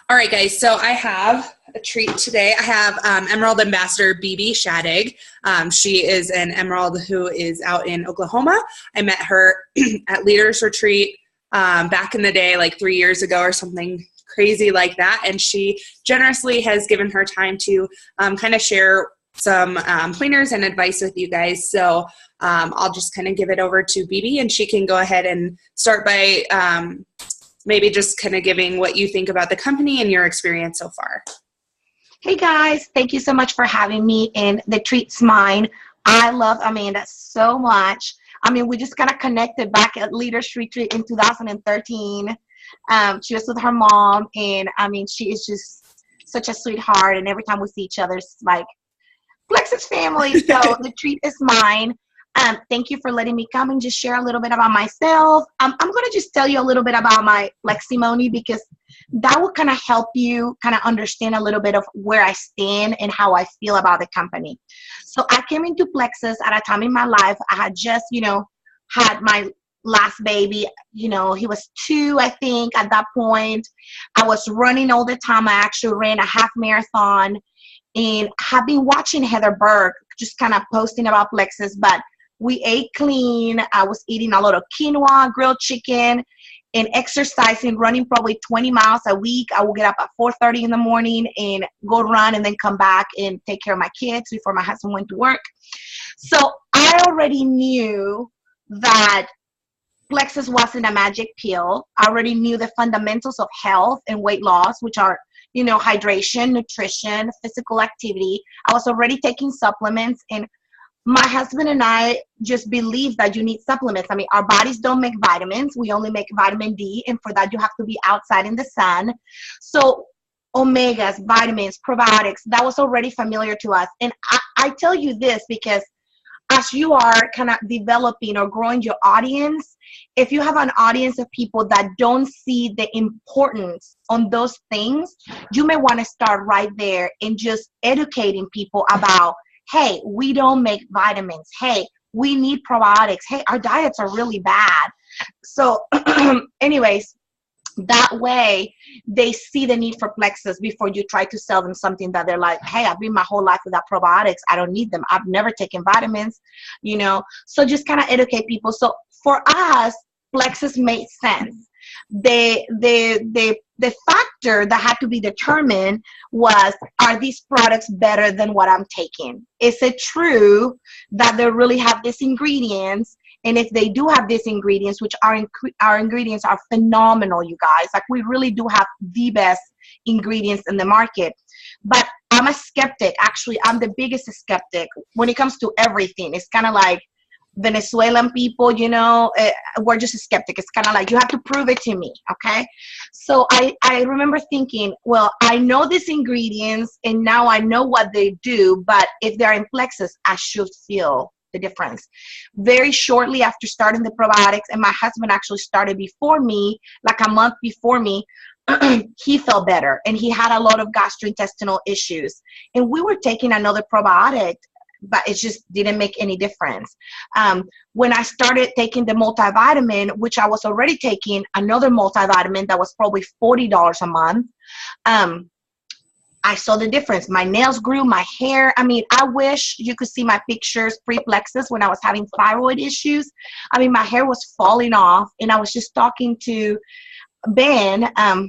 All right, guys, so I have a treat today. I have Emerald Ambassador Bibi Shadig. She is an Emerald who is out in Oklahoma. I met her at Leaders Retreat back in the day, like 3 years ago or something crazy like that, and she generously has given her time to kind of share some pointers and advice with you guys. So I'll just kind of give it over to Bibi, and she can go ahead and start by maybe just kind of giving what you think about the company and your experience so far. Hey guys, thank you so much for having me in The Treat's Mine. I love Amanda so much. I mean, we just kind of connected back at Leaders Retreat in 2013. She was with her mom, and I mean, she is just such a sweetheart, and every time we see each other, it's like Plexus family. So The Treat is Mine. Thank you for letting me come and just share a little bit about myself. I'm going to just tell you a little bit about my Pleximony, because that will kind of help you kind of understand a little bit of where I stand and how I feel about the company. So I came into Plexus at a time in my life. I had just, had my last baby. He was 2, I think, at that point. I was running all the time. I actually ran a half marathon, and have been watching Heather Berg just kind of posting about Plexus, but we ate clean. I was eating a lot of quinoa, grilled chicken, and exercising, running probably 20 miles a week. I will get up at 4:30 in the morning and go run, and then come back and take care of my kids before my husband went to work. So I already knew that Plexus wasn't a magic pill. I already knew the fundamentals of health and weight loss, which are, hydration, nutrition, physical activity. I was already taking supplements, and my husband and I just believe that you need supplements. I mean, our bodies don't make vitamins. We only make vitamin D, and for that, you have to be outside in the sun. So omegas, vitamins, probiotics, that was already familiar to us. And I tell you this because as you are kind of developing or growing your audience, if you have an audience of people that don't see the importance on those things, you may want to start right there and just educating people about, hey, we don't make vitamins. Hey, we need probiotics. Hey, our diets are really bad. So anyways, that way they see the need for Plexus before you try to sell them something that they're like, hey, I've been my whole life without probiotics. I don't need them. I've never taken vitamins, So just kind of educate people. So for us, Plexus made sense. The factor that had to be determined was, are these products better than what I'm taking? Is it true that they really have these ingredients? And if they do have these ingredients, which our ingredients are phenomenal, you guys, like we really do have the best ingredients in the market. But I'm a skeptic. Actually, I'm the biggest skeptic when it comes to everything. It's kind of like Venezuelan people, we're just a skeptic. It's kind of like, you have to prove it to me, okay? So I remember thinking, well, I know these ingredients, and now I know what they do, but if they're in Plexus, I should feel the difference. Very shortly after starting the probiotics, and my husband actually started before me, like a month before me, he felt better, and he had a lot of gastrointestinal issues. And we were taking another probiotic, but it just didn't make any difference. When I started taking the multivitamin, which I was already taking another multivitamin that was probably $40 a month, I saw the difference. My nails grew, my hair. I mean, I wish you could see my pictures pre-Plexus when I was having thyroid issues. I mean, my hair was falling off, and I was just talking to Ben at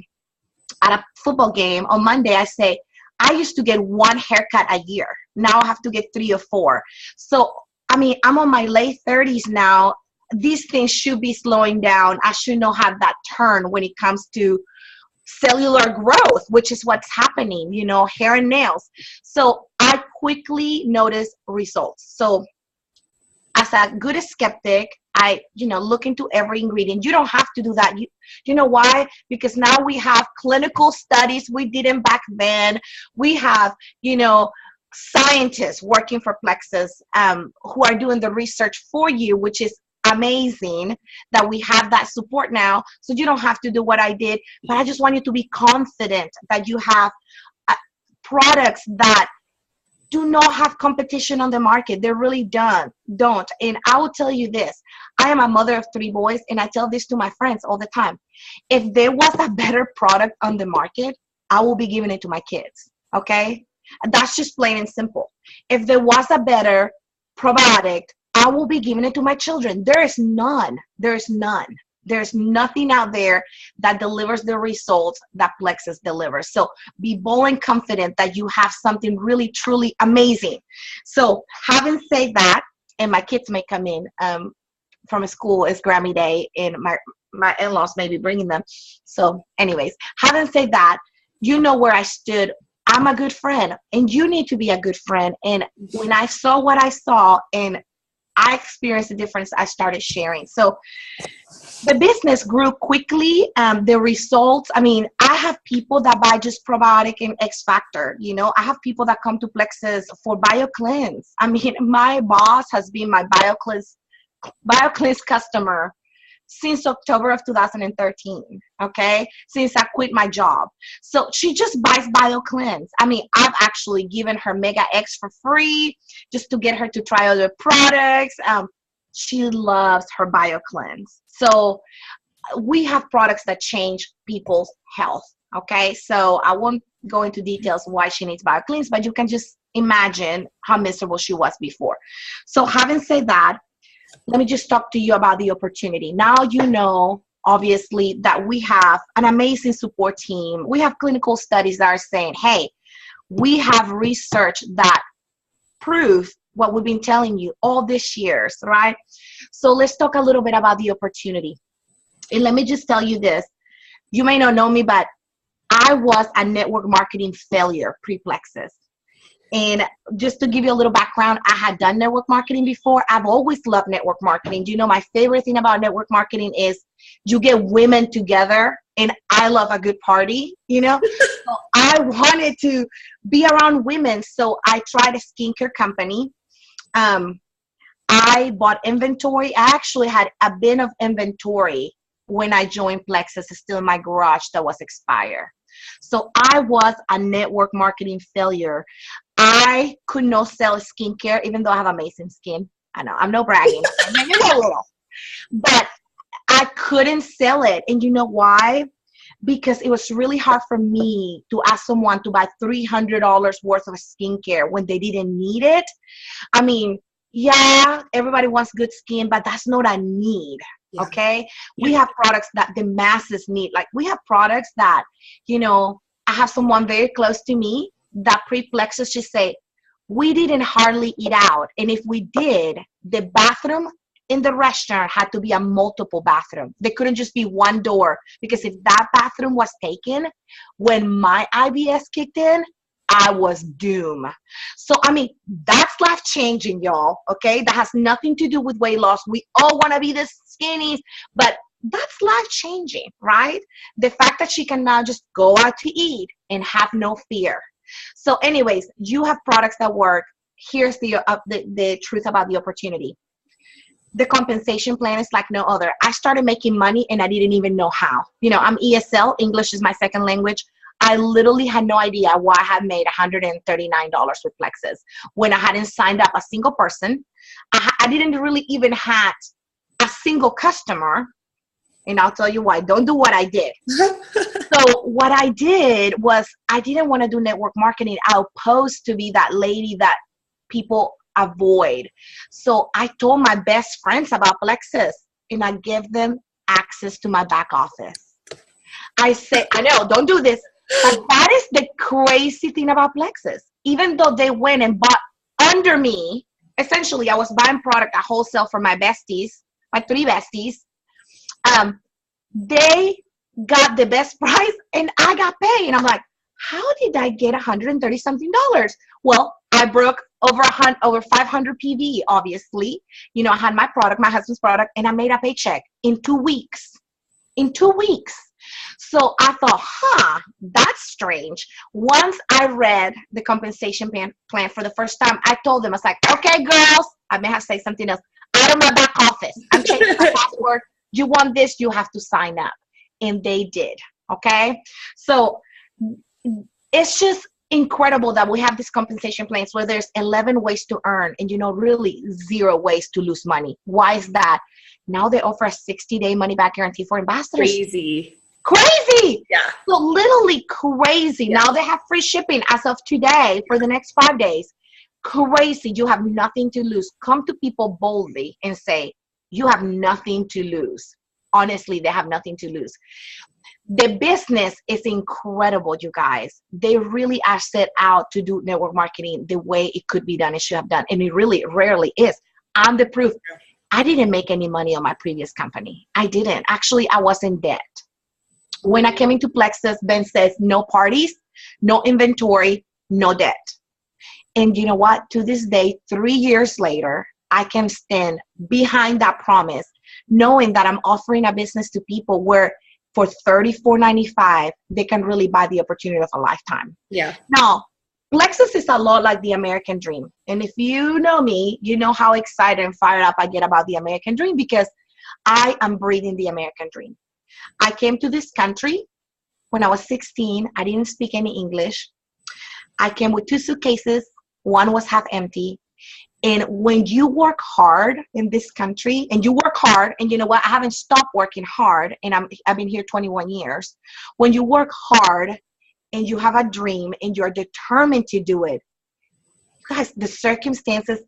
a football game on Monday. I say, I used to get 1 haircut a year. Now I have to get 3 or 4. So, I mean, I'm on my late 30s now. These things should be slowing down. I should not have that turn when it comes to cellular growth, which is what's happening, hair and nails. So I quickly noticed results. So as a good skeptic, I, look into every ingredient. You don't have to do that. You know why? Because now we have clinical studies we didn't back then. We have, scientists working for Plexus who are doing the research for you, which is amazing that we have that support now. So you don't have to do what I did, but I just want you to be confident that you have products that do not have competition on the market. They really don't. And I will tell you this. I am a mother of 3 boys, and I tell this to my friends all the time. If there was a better product on the market, I will be giving it to my kids. Okay? That's just plain and simple. If there was a better probiotic, I will be giving it to my children. There is none. There is none. There's nothing out there that delivers the results that Plexus delivers. So be bold and confident that you have something really, truly amazing. So having said that, and my kids may come in from school, it's Grammy Day, and my in-laws may be bringing them. So anyways, having said that, you know where I stood. I'm a good friend, and you need to be a good friend. And when I saw what I saw and I experienced the difference, I started sharing. So the business grew quickly. The results, I mean, I have people that buy just probiotic and X Factor. You know, I have people that come to Plexus for BioCleanse. I mean, my boss has been my BioCleanse customer since October of 2013, okay? Since I quit my job. So she just buys BioCleanse. I mean, I've actually given her Mega X for free just to get her to try other products. She loves her BioCleanse. So we have products that change people's health, okay? So I won't go into details why she needs BioCleanse, but you can just imagine how miserable she was before. So having said that, let me just talk to you about the opportunity. Now you know, obviously, that we have an amazing support team. We have clinical studies that are saying, hey, we have research that proves what we've been telling you all these years, right? So let's talk a little bit about the opportunity. And let me just tell you this. You may not know me, but I was a network marketing failure pre-Plexus. And just to give you a little background, I had done network marketing before. I've always loved network marketing. Do you know my favorite thing about network marketing is you get women together, and I love a good party, you know? So I wanted to be around women. So I tried a skincare company. I bought inventory. I actually had a bin of inventory when I joined Plexus. It's still in my garage that was expired. So I was a network marketing failure. I could not sell skincare, even though I have amazing skin. I know, I'm no bragging. Maybe a little. But I couldn't sell it. And you know why? Because it was really hard for me to ask someone to buy $300 worth of skincare when they didn't need it. I mean, yeah, everybody wants good skin, but that's not a need. Yeah. Okay? Yeah. We have products that the masses need. Like, we have products that, you know, I have someone very close to me that pre-Plexus just say, we didn't hardly eat out. And if we did, the bathroom in the restaurant had to be a multiple bathroom. They couldn't just be one door, because if that bathroom was taken, when my IBS kicked in, I was doomed. So, I mean, that's life changing, y'all. Okay. That has nothing to do with weight loss. We all want to be this skinny, but that's life changing, right? The fact that she can now just go out to eat and have no fear. So anyways, you have products that work. Here's the truth about the opportunity. The compensation plan is like no other. I started making money and I didn't even know how. You know, I'm ESL, English is my second language. I literally had no idea why I had made $139 with Plexus when I hadn't signed up a single person. I didn't really even have a single customer. And I'll tell you why. Don't do what I did. So what I did was, I didn't want to do network marketing. I was supposed to be that lady that people avoid. So I told my best friends about Plexus, and I gave them access to my back office. I said, I know, don't do this. But that is the crazy thing about Plexus. Even though they went and bought under me, essentially I was buying product at wholesale for my besties, my 3 besties. They got the best price and I got paid. And I'm like, how did I get $130 something? Well, I broke over 500 PV, obviously. You know, I had my product, my husband's product, and I made a paycheck in 2 weeks. In 2 weeks. So I thought, that's strange. Once I read the compensation plan for the first time, I told them, I was like, okay, girls, I may have to say something else. Out of my back office. I'm changing my password. You want this, you have to sign up. And they did. Okay. So it's just incredible that we have these compensation plans where there's 11 ways to earn and, you know, really 0 ways to lose money. Why is that? Now they offer a 60-day money back guarantee for ambassadors. Crazy. Yeah. So literally crazy. Yeah. Now they have free shipping as of today for the next 5 days. Crazy. You have nothing to lose. Come to people boldly and say, you have nothing to lose. Honestly, they have nothing to lose. The business is incredible, you guys. They really are set out to do network marketing the way it could be done, it should have done. And it really rarely is. I'm the proof. I didn't make any money on my previous company. I didn't. Actually, I was in debt. When I came into Plexus, Ben says, no parties, no inventory, no debt. And you know what? To this day, 3 years later, I can stand behind that promise, knowing that I'm offering a business to people where for $34.95, they can really buy the opportunity of a lifetime. Yeah. Now, Plexus is a lot like the American dream. And if you know me, you know how excited and fired up I get about the American dream, because I am breathing the American dream. I came to this country when I was 16. I didn't speak any English. I came with 2 suitcases. One was half empty. And when you work hard in this country, and you work hard, and you know what? I haven't stopped working hard, and I've been here 21 years. When you work hard and you have a dream and you're determined to do it, guys, the circumstances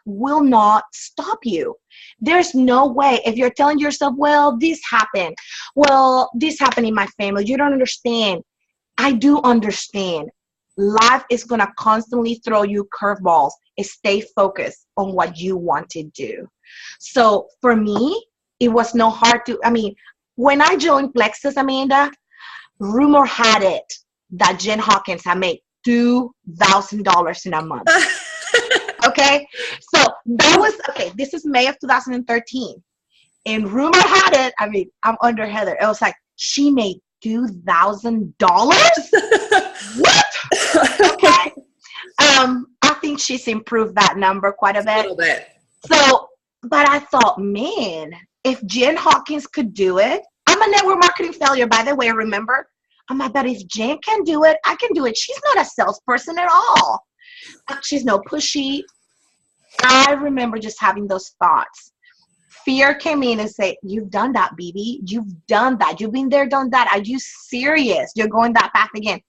will not stop you. There's no way. If you're telling yourself, well, this happened in my family, you don't understand. I do understand. Life is going to constantly throw you curveballs. Stay focused on what you want to do. So for me, it was no hard to, when I joined Plexus, Amanda, rumor had it that Jen Hawkins had made $2,000 in a month. Okay. So that was, this is May of 2013. And rumor had it, I'm under Heather. It was like, she made $2,000? What? Okay. I think she's improved that number quite a bit. A little bit. So, but I thought, man, if Jen Hawkins could do it, I'm a network marketing failure, by the way, remember? I'm like, but if Jen can do it, I can do it. She's not a salesperson at all. She's no pushy. I remember just having those thoughts. Fear came in and said, you've done that, Bibi. You've done that. You've been there, done that. Are you serious? You're going that path again.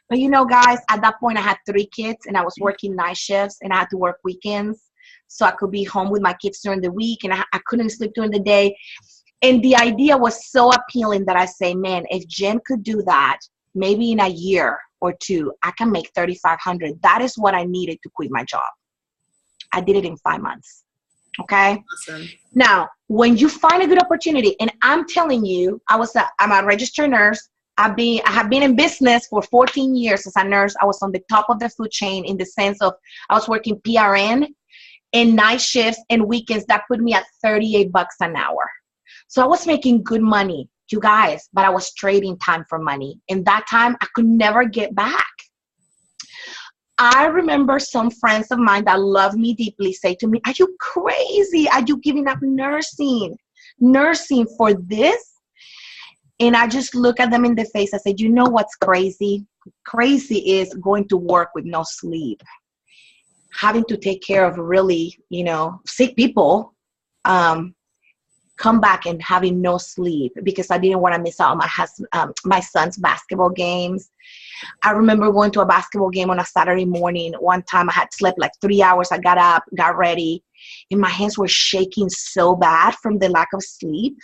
But you know, guys, at that point I had 3 kids and I was working night shifts and I had to work weekends so I could be home with my kids during the week, and I couldn't sleep during the day. And the idea was so appealing that I say, man, if Jen could do that, maybe in a year or 2, I can make $3,500. That is what I needed to quit my job. I did it in 5 months. Okay. Awesome. Now, when you find a good opportunity, and I'm telling you, I'm a registered nurse. I have been in business for 14 years as a nurse. I was on the top of the food chain in the sense of I was working PRN and night shifts and weekends. That put me at $38 an hour. So I was making good money, you guys, but I was trading time for money. And that time I could never get back. I remember some friends of mine that love me deeply say to me, are you crazy? Are you giving up nursing for this? And I just look at them in the face. I said, you know what's crazy? Crazy is going to work with no sleep, having to take care of really, sick people, come back and having no sleep because I didn't want to miss out on my son's basketball games. I remember going to a basketball game on a Saturday morning. One time I had slept like 3 hours. I got up, got ready, and my hands were shaking so bad from the lack of sleep.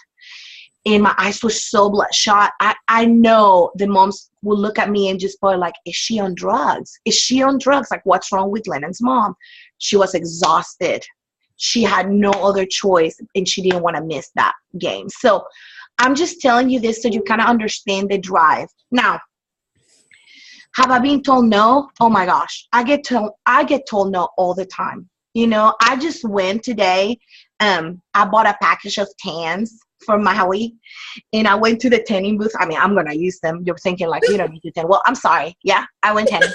And my eyes were so bloodshot. I know the moms will look at me and just go like, is she on drugs? Is she on drugs? Like, what's wrong with Lennon's mom? She was exhausted. She had no other choice, and she didn't want to miss that game. So I'm just telling you this so you kind of understand the drive. Now, have I been told no? Oh my gosh. I get told no all the time. I just went today. I bought a package of tans for Maui, and I went to the tanning booth. I'm going to use them. You're thinking like, you don't need to tan. Well, I'm sorry. Yeah, I went tanning.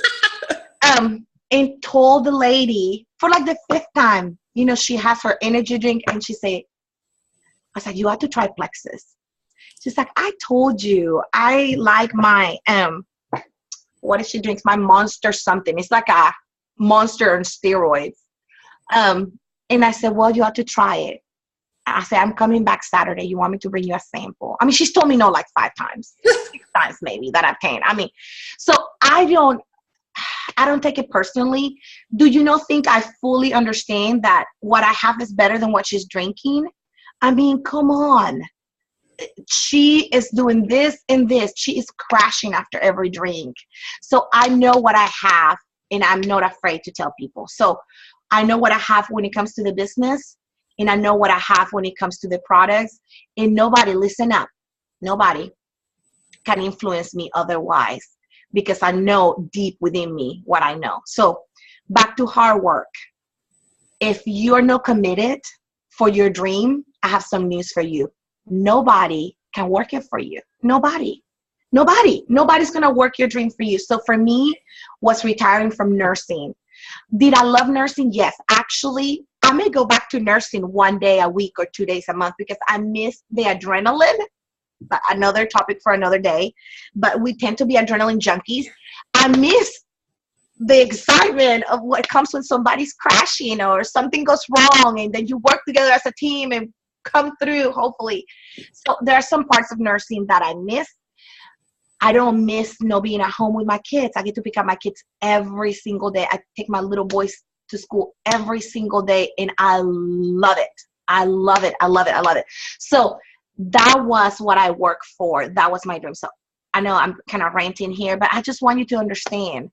And told the lady for like the 5th time, she has her energy drink, and she said, I was like, you have to try Plexus. She's like, I told you, I like my, what is she drinks? My Monster something. It's like a Monster on steroids. And I said, well, you have to try it. I said, I'm coming back Saturday. You want me to bring you a sample? I mean, she's told me no like 5 times, 6 times maybe that I've came. I mean, so I don't take it personally. Do you not think I fully understand that what I have is better than what she's drinking? I mean, come on. She is doing this and this. She is crashing after every drink. So I know what I have, and I'm not afraid to tell people. So I know what I have when it comes to the business, and I know what I have when it comes to the products. And nobody, listen up, nobody can influence me otherwise, because I know deep within me what I know. So back to hard work. If you're not committed for your dream, I have some news for you. Nobody can work it for you. Nobody's going to work your dream for you. So for me, was retiring from nursing. Did I love nursing? Yes. Actually, I may go back to nursing 1 day a week or 2 days a month, because I miss the adrenaline. But another topic for another day. But we tend to be adrenaline junkies. I miss the excitement of what comes when somebody's crashing or something goes wrong, and then you work together as a team and come through, hopefully. So there are some parts of nursing that I miss. I don't miss being at home with my kids. I get to pick up my kids every single day. I take my little boys to school every single day, and I love it. I love it. I love it. I love it. So that was what I worked for. That was my dream. So I know I'm kind of ranting here, but I just want you to understand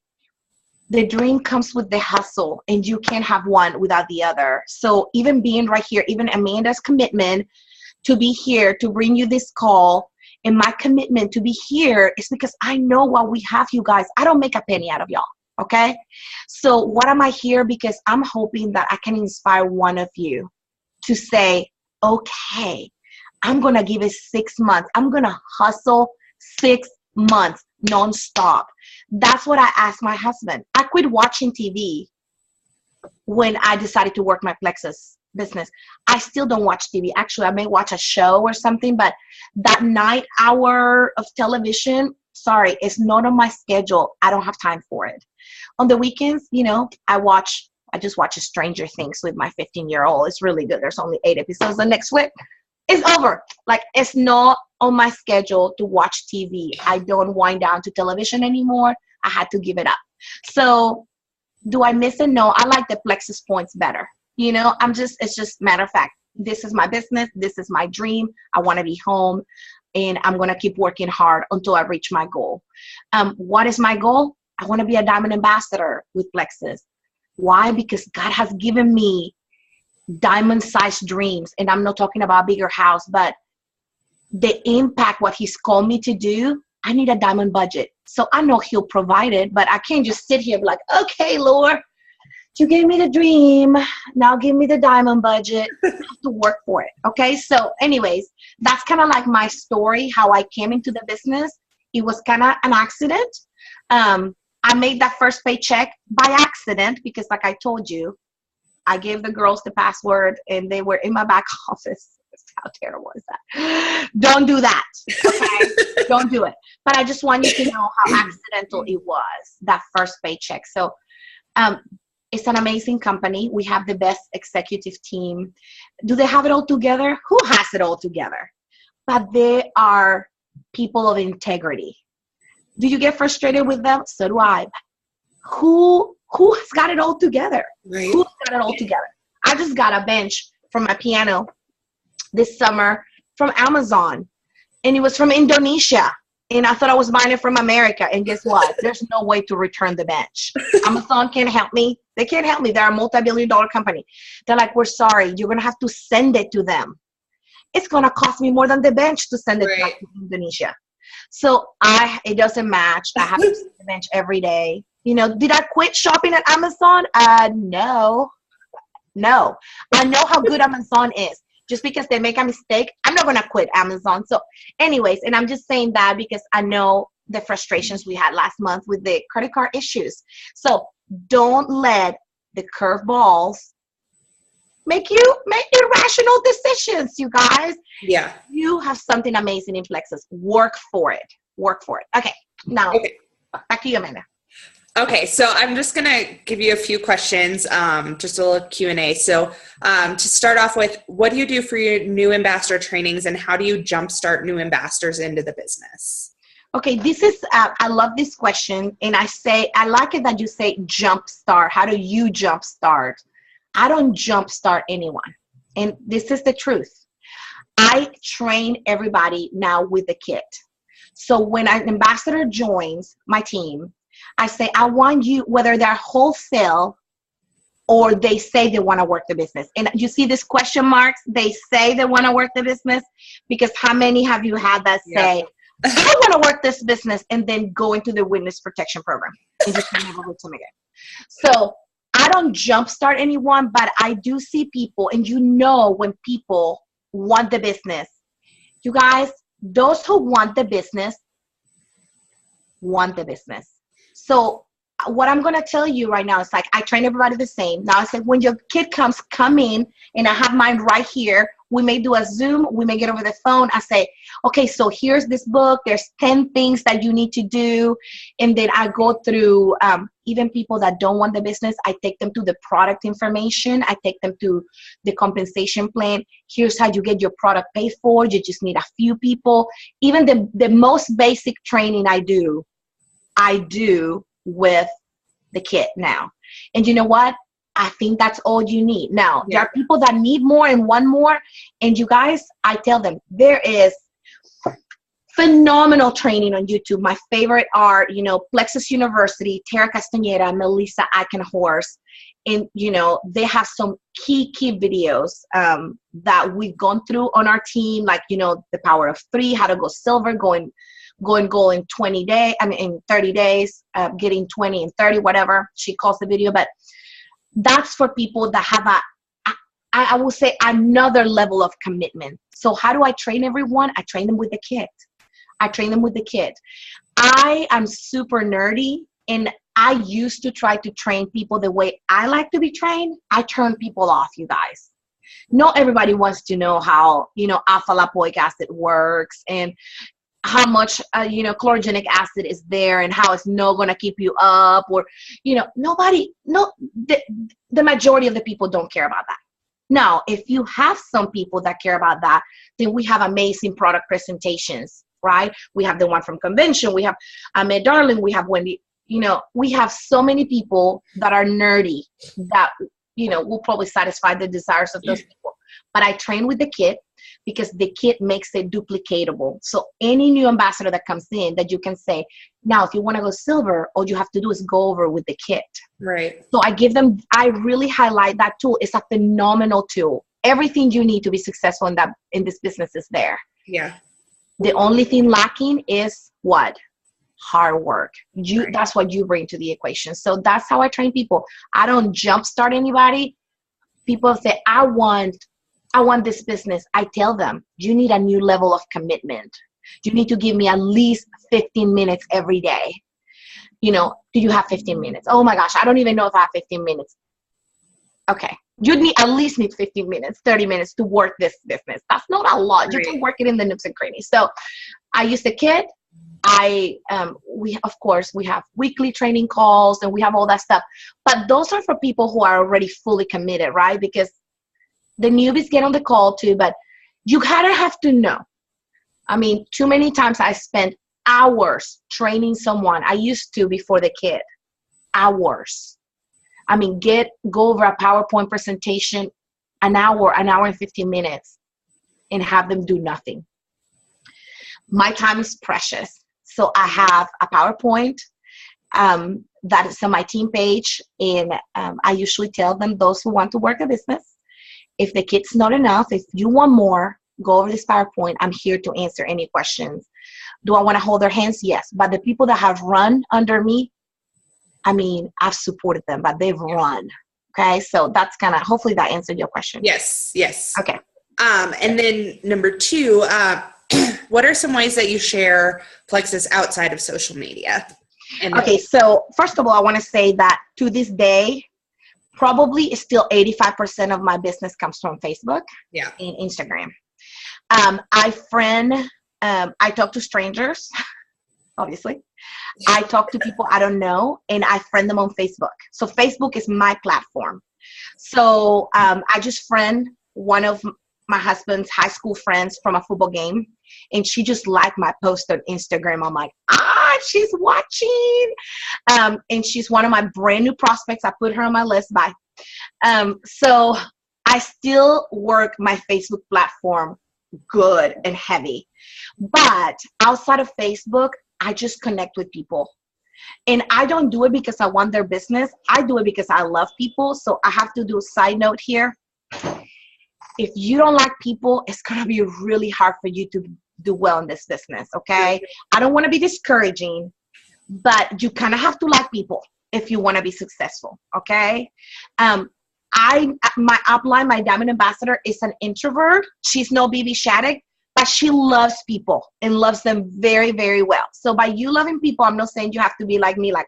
the dream comes with the hustle, and you can't have one without the other. So even being right here, even Amanda's commitment to be here, to bring you this call, and my commitment to be here is because I know what we have, you guys. I don't make a penny out of y'all, okay? So what am I here? Because I'm hoping that I can inspire one of you to say, okay, I'm going to give it 6 months. I'm going to hustle 6 months nonstop. That's what I asked my husband. I quit watching TV when I decided to work my Plexus business. I still don't watch TV. Actually, I may watch a show or something, but that night hour of television, sorry, it's not on my schedule. I don't have time for it. On the weekends, I just watch Stranger Things with my 15-year-old. It's really good. There's only 8 episodes. The next week it's over. Like, it's not on my schedule to watch TV. I don't wind down to television anymore. I had to give it up. So do I miss it? No, I like the Plexus points better. It's just matter of fact, this is my business. This is my dream. I want to be home, and I'm going to keep working hard until I reach my goal. What is my goal? I want to be a diamond ambassador with Plexus. Why? Because God has given me diamond-sized dreams, and I'm not talking about a bigger house, but the impact, what he's called me to do, I need a diamond budget. So I know he'll provide it, but I can't just sit here and be like, okay, Lord, you gave me the dream. Now give me the diamond budget. I have to work for it. Okay. So anyways, that's kind of like my story, how I came into the business. It was kind of an accident. I made that first paycheck by accident because, like I told you, I gave the girls the password and they were in my back office. How terrible is that? Don't do that. Okay. Don't do it. But I just want you to know how accidental it was, that first paycheck. So it's an amazing company. We have the best executive team. Do they have it all together? Who has it all together? But they are people of integrity. Do you get frustrated with them? So do I. Who has got it all together? Right. Who's got it all together? I just got a bench for my piano this summer from Amazon, and it was from Indonesia. And I thought I was buying it from America. And guess what? There's no way to return the bench. Amazon can't help me. They can't help me. They're a multi-billion-dollar company. They're like, we're sorry. You're going to have to send it to them. It's going to cost me more than the bench to send it back to Indonesia. So it doesn't match. I have to send the bench every day. Did I quit shopping at Amazon? No. I know how good Amazon is. Just because they make a mistake, I'm not going to quit Amazon. So anyways, and I'm just saying that because I know the frustrations we had last month with the credit card issues. So don't let the curveballs make you make irrational decisions, you guys. Yeah. You have something amazing in Plexus. Work for it. Okay. Now, back to you, Amanda. Okay, so I'm just going to give you a few questions, just a little Q&A. So to start off with, what do you do for your new ambassador trainings, and how do you jumpstart new ambassadors into the business? Okay, this is, I love this question. And I like it that you say jumpstart. How do you jumpstart? I don't jumpstart anyone. And this is the truth. I train everybody now with the kit. So when an ambassador joins my team, I say, I want you, whether they're wholesale or they say they want to work the business. And you see this question marks, they say they want to work the business, because how many have you had that say, I want to work this business, and then go into the witness protection program and just never work them again. So I don't jumpstart anyone, but I do see people, and when people want the business, you guys, those who want the business want the business. So what I'm going to tell you right now is, like, I train everybody the same. Now I say, when your kid come in, and I have mine right here. We may do a Zoom. We may get over the phone. I say, okay, so here's this book. There's 10 things that you need to do. And then I go through, even people that don't want the business, I take them to the product information. I take them to the compensation plan. Here's how you get your product paid for. You just need a few people. Even the most basic training I do with the kit now. And you know what? I think that's all you need. Now, there are people that need more and want more. And you guys, I tell them, there is phenomenal training on YouTube. My favorite are, Plexus University, Tara Castañeda, Melissa Ackenhorst. And, they have some key videos that we've gone through on our team, like, the power of 3, how to go silver, going gold in 20 days, in 30 days, getting 20 and 30, whatever she calls the video. But that's for people that have I will say, another level of commitment. So how do I train everyone? I train them with the kit. I am super nerdy, and I used to try to train people the way I like to be trained. I turn people off, you guys. Not everybody wants to know how, alpha lipoic acid works, and how much, chlorogenic acid is there, and how it's not going to keep you up, or, the majority of the people don't care about that. Now, if you have some people that care about that, then we have amazing product presentations, right? We have the one from convention. We have Ahmed Darling. We have Wendy. We have so many people that are nerdy that, will probably satisfy the desires of those people. But I train with the kit, because the kit makes it duplicatable. So any new ambassador that comes in, that you can say, now, if you want to go silver, all you have to do is go over with the kit. Right. So I really highlight that tool. It's a phenomenal tool. Everything you need to be successful in this business is there. Yeah. The only thing lacking is what? Hard work. That's what you bring to the equation. So that's how I train people. I don't jumpstart anybody. People say, I want this business. I tell them, you need a new level of commitment. You need to give me at least 15 minutes every day. Do you have 15 minutes? Oh my gosh, I don't even know if I have 15 minutes. Okay. You at least need 15 minutes, 30 minutes to work this business. That's not a lot. You can work it in the nooks and crannies. So I use the kit. We have weekly training calls, and we have all that stuff. But those are for people who are already fully committed, right? Because the newbies get on the call too, but you kind of have to know. Too many times I spent hours training someone. I used to before the kid. Hours. Go over a PowerPoint presentation, an hour and 15 minutes, and have them do nothing. My time is precious. So I have a PowerPoint that is on my team page, and I usually tell them, those who want to work a business, if the kit's not enough, if you want more, go over this PowerPoint. I'm here to answer any questions. Do I want to hold their hands? Yes. But the people that have run under me, I've supported them, but they've run. Okay. So that's hopefully that answered your question. Yes. Okay. And then number 2, what are some ways that you share Plexus outside of social media? Okay. So first of all, I want to say that to this day, probably still 85% of my business comes from Facebook and Instagram. I talk to strangers, obviously. I talk to people I don't know, and I friend them on Facebook. So Facebook is my platform. So I just friend one of my husband's high school friends from a football game, and she just liked my post on Instagram. I'm like, she's watching. And she's one of my brand new prospects. I put her on my list. Bye. So I still work my Facebook platform good and heavy. But outside of Facebook, I just connect with people. And I don't do it because I want their business. I do it because I love people. So I have to do a side note here. If you don't like people, it's going to be really hard for you to do well in this business, okay? I don't want to be discouraging, but you kind of have to like people if you want to be successful, okay? My upline, my diamond ambassador, is an introvert. She's no Bibi Shattuck, but she loves people and loves them very, very well. So by you loving people, I'm not saying you have to be like me, like,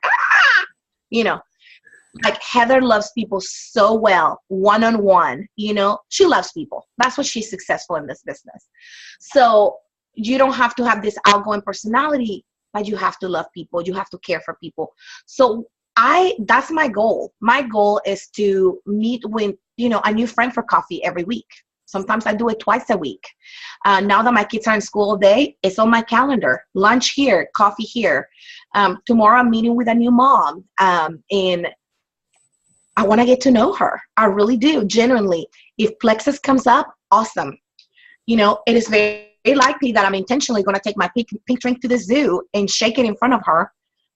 like Heather loves people so well, one-on-one, she loves people. That's what she's successful in this business. So you don't have to have this outgoing personality, but you have to love people. You have to care for people. So that's my goal. My goal is to meet with, a new friend for coffee every week. Sometimes I do it twice a week. Now that my kids are in school all day, it's on my calendar. Lunch here, coffee here. Tomorrow I'm meeting with a new mom. And I want to get to know her. I really do, genuinely. If Plexus comes up, awesome. It is very likely that I'm intentionally going to take my pink drink to the zoo and shake it in front of her.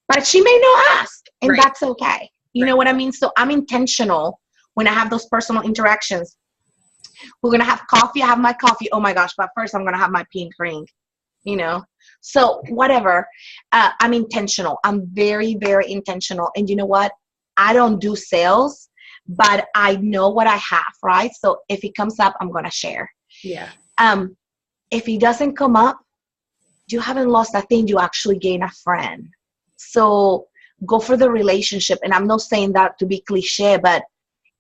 But she may not ask, and that's okay. You know what I mean? So I'm intentional when I have those personal interactions. We're going to have coffee. I have my coffee. Oh, my gosh. But first, I'm going to have my pink drink, So whatever. I'm intentional. I'm very, very intentional. And you know what? I don't do sales, but I know what I have, right? So if it comes up, I'm going to share. Yeah. If it doesn't come up, you haven't lost a thing. You actually gain a friend. So go for the relationship. And I'm not saying that to be cliche, but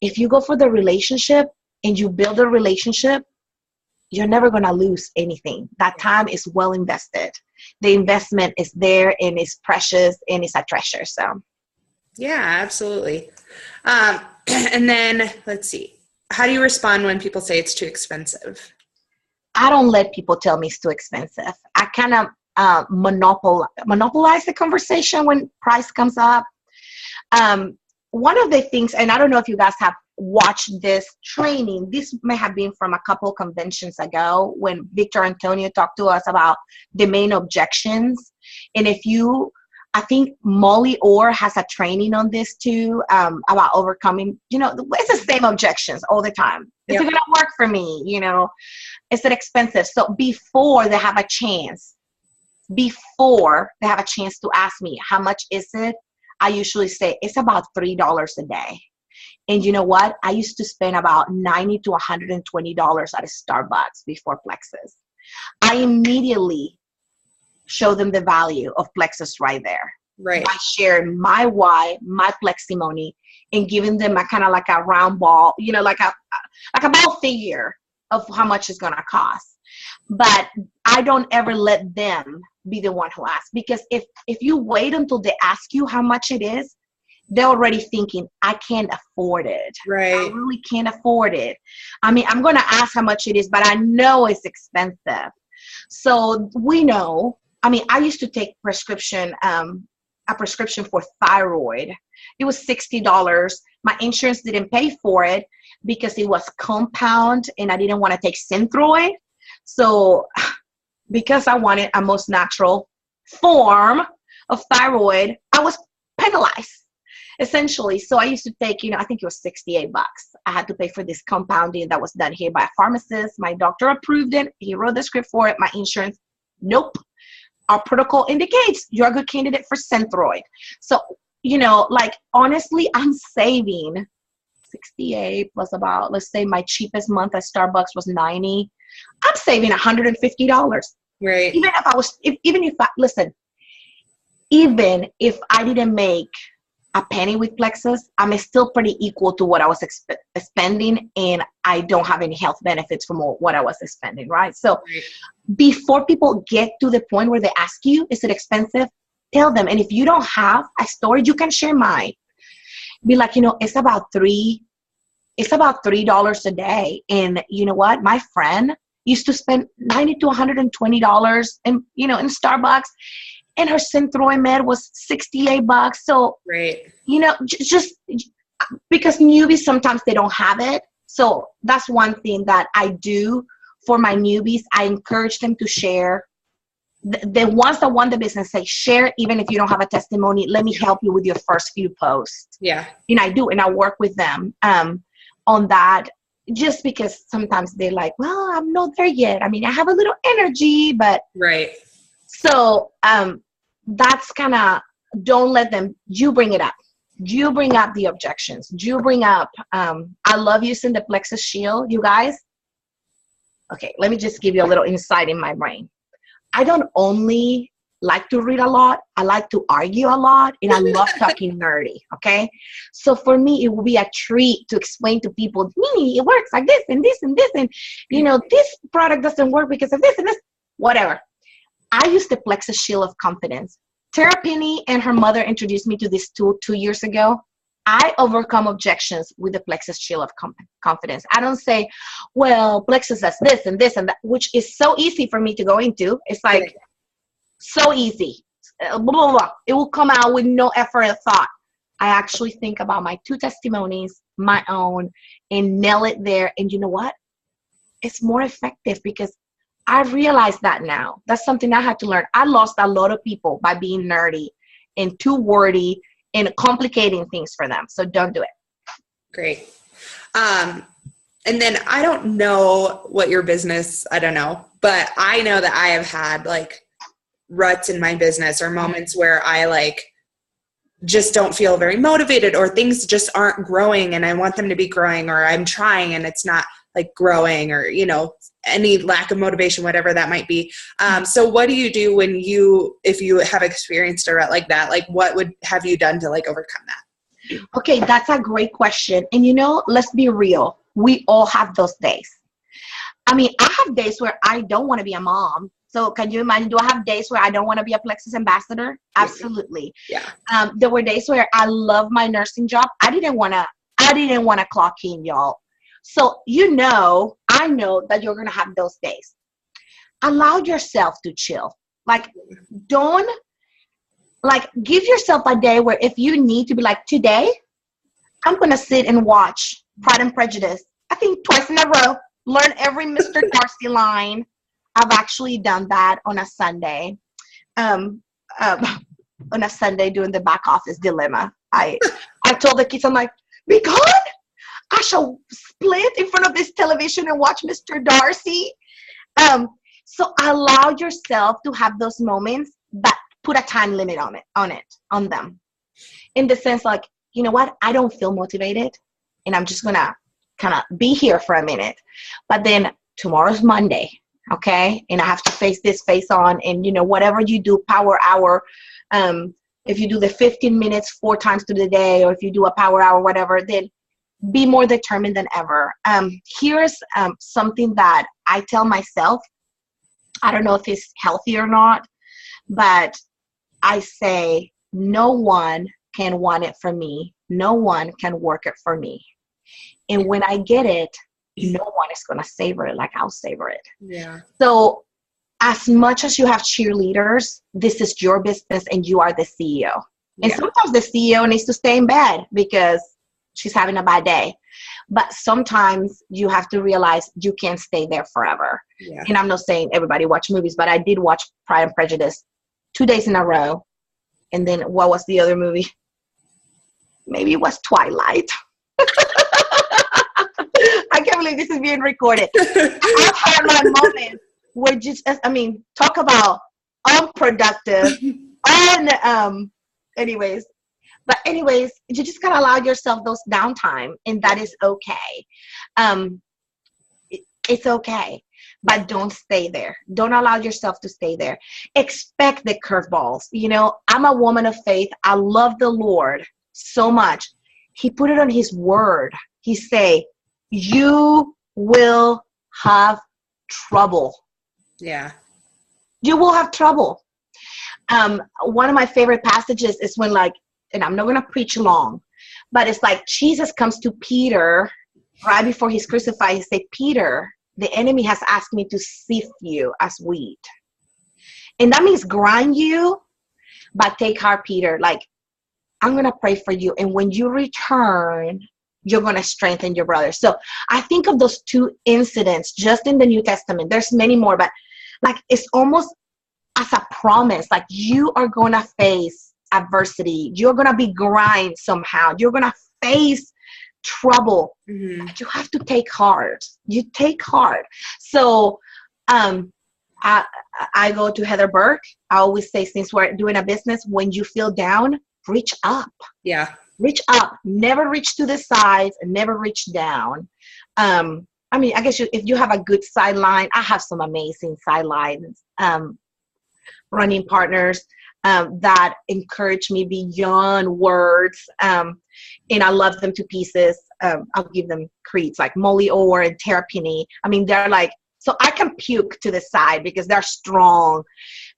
if you go for the relationship and you build a relationship, you're never going to lose anything. That time is well invested. The investment is there and it's precious and it's a treasure. So. Yeah, absolutely. And then let's see. How do you respond when people say it's too expensive? I don't let people tell me it's too expensive. I kind of monopolize the conversation when price comes up. One of the things, and I don't know if you guys have watched this training, this may have been from a couple conventions ago when Victor Antonio talked to us about the main objections. And I think Molly Orr has a training on this too, about overcoming, it's the same objections all the time. Is it going to work for me? Is it expensive? So before they have a chance to ask me, how much is it? I usually say it's about $3 a day. And you know what? I used to spend about $90 to $120 at a Starbucks before Plexus. I immediately show them the value of Plexus right there. Right. By sharing my why, my pleximony, and giving them a kind of like a round ball, like a ball figure of how much it's going to cost. But I don't ever let them be the one who asks, because if you wait until they ask you how much it is, they're already thinking, I can't afford it. Right. I really can't afford it. I mean, I'm going to ask how much it is, but I know it's expensive. So we know. I mean, I used to take a prescription for thyroid. It was $60. My insurance didn't pay for it because it was compound and I didn't want to take Synthroid. So because I wanted a most natural form of thyroid, I was penalized essentially. So I used to take, I think it was $68. I had to pay for this compounding that was done here by a pharmacist. My doctor approved it. He wrote the script for it. My insurance, nope. Our protocol indicates you're a good candidate for Synthroid. So, honestly, I'm saving 68 plus about, let's say my cheapest month at Starbucks was 90. I'm saving $150. Right. Even if I didn't make a penny with Plexus, I'm still pretty equal to what I was spending, and I don't have any health benefits from what I was spending, right? So before people get to the point where they ask you, is it expensive? tell them. And if you don't have a story, you can share mine. Be like, it's about $3 a day. And you know what? My friend used to spend $90 to $120 in Starbucks, and her Centro Med was $68. So, Right. Just because newbies, sometimes they don't have it. So that's one thing that I do for my newbies. I encourage them to share. The ones that want the business, say, share, even if you don't have a testimony. Let me help you with your first few posts. Yeah. And I do, and I work with them on that, just because sometimes they're like, well, I'm not there yet. I mean, I have a little energy, but. Right. So that's kind of, don't let them, you bring it up. You bring up the objections. You bring up, I love using the plexus shield, you guys. Okay, let me just give you a little insight in my brain. I don't only like to read a lot, I like to argue a lot, and I love talking nerdy, okay? So for me, it will be a treat to explain to people, Mimi, it works like this and this and this, and this product doesn't work because of this and this, whatever. I use the plexus shield of confidence. Tara Penny and her mother introduced me to this tool 2 years ago. I overcome objections with the plexus shield of confidence. I don't say, well, plexus does this and this and that, which is so easy for me to go into. It's like so easy. Blah, blah, blah. It will come out with no effort or thought. I actually think about my 2 testimonies, my own, and nail it there. And you know what? It's more effective because I realize that now. That's something I had to learn. I lost a lot of people by being nerdy and too wordy and complicating things for them. So don't do it. Great. And then I don't know what your business, I don't know, but I know that I have had like ruts in my business or moments where I like just don't feel very motivated, or things just aren't growing and I want them to be growing, or I'm trying and it's not like growing, or, any lack of motivation, whatever that might be. So what do you do if you have experienced a rut like that? Like what would have you done to like overcome that? Okay, that's a great question. And let's be real. We all have those days. I mean, I have days where I don't want to be a mom. So can you imagine, do I have days where I don't want to be a Plexus ambassador? Absolutely. Yeah. There were days where I love my nursing job. I didn't want to clock in, y'all. So, I know that you're going to have those days. Allow yourself to chill. Like, give yourself a day where if you need to be like, today, I'm going to sit and watch Pride and Prejudice. I think twice in a row, learn every Mr. Darcy line. I've actually done that on a Sunday. On a Sunday doing the back office dilemma. I told the kids, I'm like, be gone. I shall split in front of this television and watch Mr. Darcy. So allow yourself to have those moments, but put a time limit on them. In the sense, like, you know what? I don't feel motivated, and I'm just gonna kind of be here for a minute. But then tomorrow's Monday, okay? And I have to face on, and whatever you do, power hour. If you do the 15 minutes 4 times through the day, or if you do a power hour, whatever, then be more determined than ever. Here's something that I tell myself. I don't know if it's healthy or not, but I say, no one can want it from me. No one can work it for me. And when I get it, no one is going to savor it like I'll savor it. Yeah. So as much as you have cheerleaders, this is your business and you are the CEO. And sometimes the CEO needs to stay in bed because she's having a bad day. But sometimes you have to realize you can't stay there forever. Yeah. And I'm not saying everybody watch movies, but I did watch Pride and Prejudice 2 days in a row. And then what was the other movie? Maybe it was Twilight. I can't believe this is being recorded. I've had my moments where talk about unproductive. Anyways, you just gotta allow yourself those downtime, and that is okay. It's okay, but don't stay there. Don't allow yourself to stay there. Expect the curveballs. I'm a woman of faith. I love the Lord so much. He put it on his word. He say, you will have trouble. Yeah. You will have trouble. One of my favorite passages is when, like, and I'm not going to preach long, but it's like Jesus comes to Peter right before he's crucified. He said, Peter, the enemy has asked me to sift you as wheat. And that means grind you, but take heart, Peter. Like, I'm going to pray for you. And when you return, you're going to strengthen your brothers. So I think of those two incidents just in the New Testament. There's many more, but like, it's almost as a promise. Like, you are going to face adversity. You're going to be grind somehow. You're going to face trouble. Mm-hmm. But you have to take heart. You take heart. So I go to Heather Burke. I always say, since we're doing a business, when you feel down, reach up. Yeah. Reach up. Never reach to the sides and never reach down. I mean, I guess if you have a good sideline, I have some amazing sidelines, running partners that encourage me beyond words. And I love them to pieces. I'll give them creeds like Molly Orr and Tara Pinney. I mean, they're like, so I can puke to the side because they're strong.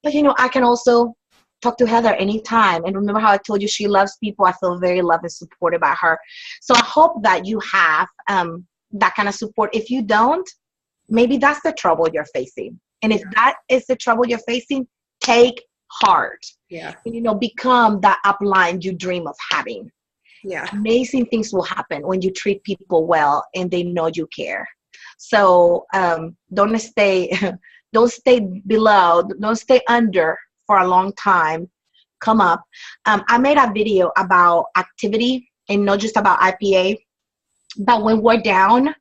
But, you know, I can also talk to Heather anytime. And remember how I told you she loves people? I feel very loved and supported by her. So I hope that you have that kind of support. If you don't, maybe that's the trouble you're facing. And if that is the trouble you're facing, take heart. Yeah. And, you know, become that upline you dream of having. Yeah. Amazing things will happen when you treat people well and they know you care. So don't stay below, don't stay under for a long time. Come up. I made a video about activity and not just about IPA, but when we're down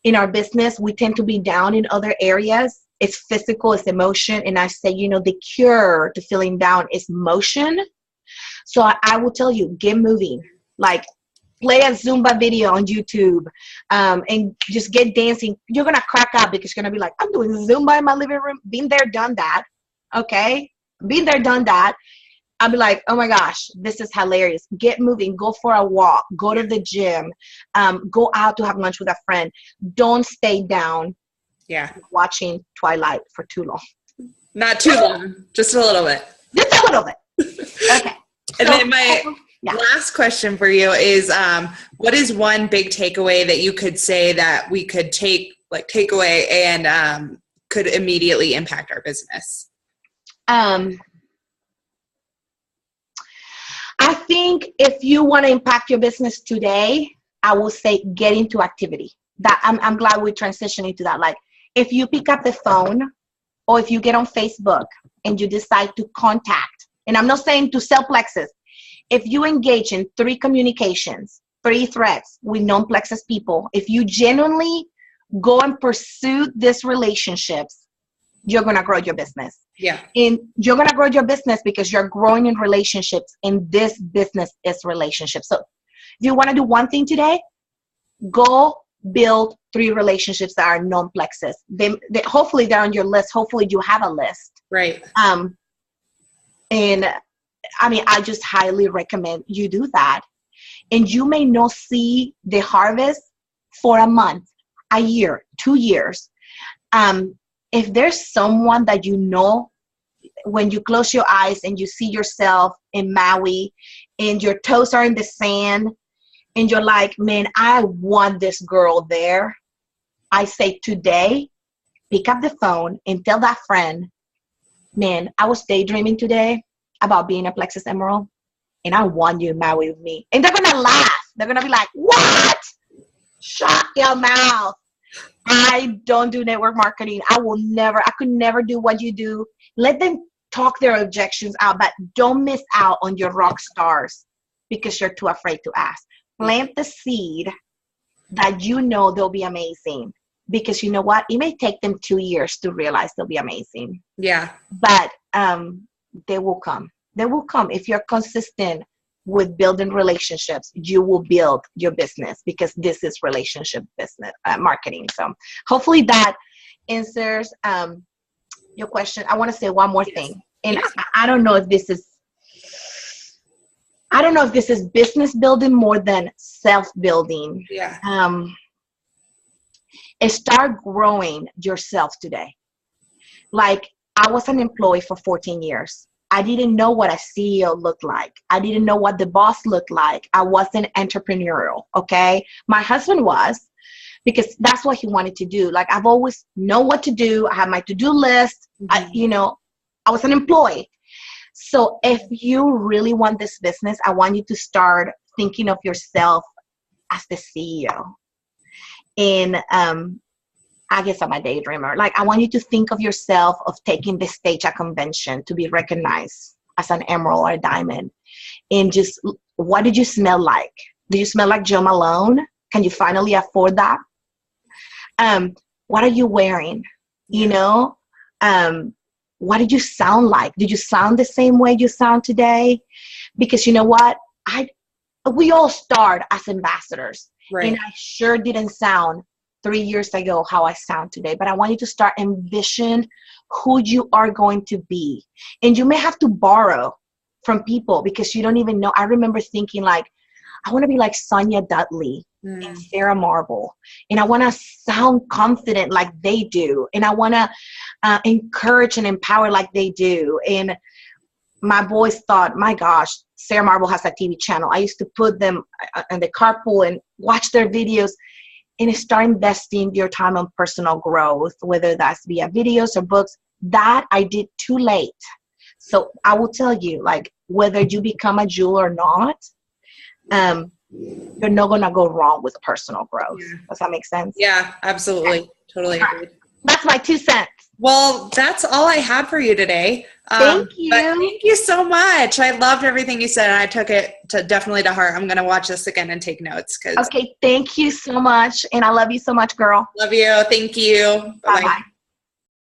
in our business, we tend to be down in other areas. It's physical, it's emotion. And I say, you know, the cure to feeling down is motion. So I will tell you, get moving. Like, play a Zumba video on YouTube and just get dancing. You're going to crack up because you're going to be like, I'm doing Zumba in my living room. Been there, done that. Okay? Been there, done that. I'll be like, oh my gosh, this is hilarious. Get moving. Go for a walk. Go to the gym. Go out to have lunch with a friend. Don't stay down. Yeah. Watching Twilight for too long. Not too long. Just a little bit. Just a little bit. Okay. And then my last question for you is, what is one big takeaway that you could say that we could take away and could immediately impact our business? I think if you want to impact your business today, I will say get into activity. That I'm glad we transitioned into that. Like, if you pick up the phone or if you get on Facebook and you decide to contact, and I'm not saying to sell plexus, if you engage in 3 communications, 3 threads with non-plexus people, if you genuinely go and pursue these relationships, you're going to grow your business. Yeah. And you're going to grow your business because you're growing in relationships, and this business is relationships. So if you want to do one thing today, go build 3 relationships that are non-plexus. They hopefully they're on your list. Hopefully you have a list. Right. And I mean, I just highly recommend you do that. And you may not see the harvest for a month, a year, 2 years. If there's someone that you know, when you close your eyes and you see yourself in Maui and your toes are in the sand and you're like, man, I want this girl there. I say today, pick up the phone and tell that friend, man, I was daydreaming today about being a Plexus Emerald and I want you in Maui with me. And they're going to laugh. They're going to be like, what? Shut your mouth. I don't do network marketing. I could never do what you do. Let them talk their objections out, but don't miss out on your rock stars because you're too afraid to ask. Plant the seed that you know they'll be amazing, because you know what? It may take them 2 years to realize they'll be amazing. Yeah. But they will come. They will come. If you're consistent with building relationships, you will build your business, because this is relationship business marketing. So hopefully that answers your question. I want to say one more thing, and I don't know if this is business building more than self-building. Yeah. Start growing yourself today. Like, I was an employee for 14 years. I didn't know what a CEO looked like. I didn't know what the boss looked like. I wasn't entrepreneurial, okay? My husband was, because that's what he wanted to do. Like, I've always known what to do. I had my to-do list. I was an employee. So if you really want this business, I want you to start thinking of yourself as the CEO. And I guess I'm a daydreamer. Like, I want you to think of yourself of taking the stage at convention to be recognized as an emerald or a diamond. And just, what did you smell like? Do you smell like Joe Malone? Can you finally afford that? What are you wearing? You know? What did you sound like? Did you sound the same way you sound today? Because you know what? We all start as ambassadors. Right. And I sure didn't sound 3 years ago how I sound today. But I want you to start envision who you are going to be. And you may have to borrow from people because you don't even know. I remember thinking, like, I want to be like Sonia Dudley and Sarah Marble. And I want to sound confident like they do. And I want to encourage and empower like they do. And my boys thought, my gosh, Sarah Marble has a TV channel. I used to put them in the carpool and watch their videos and start investing your time on personal growth, whether that's via videos or books. That I did too late. So I will tell you, like, whether you become a jeweler or not, you're not going to go wrong with personal growth. Does that make sense? Yeah, absolutely. Okay. Totally agree. That's my 2 cents. Well, that's all I had for you today. Thank you. But thank you so much. I loved everything you said, and I took it definitely to heart. I'm going to watch this again and take notes. Okay, thank you so much, and I love you so much, girl. Love you. Thank you. Bye-bye. Bye-bye.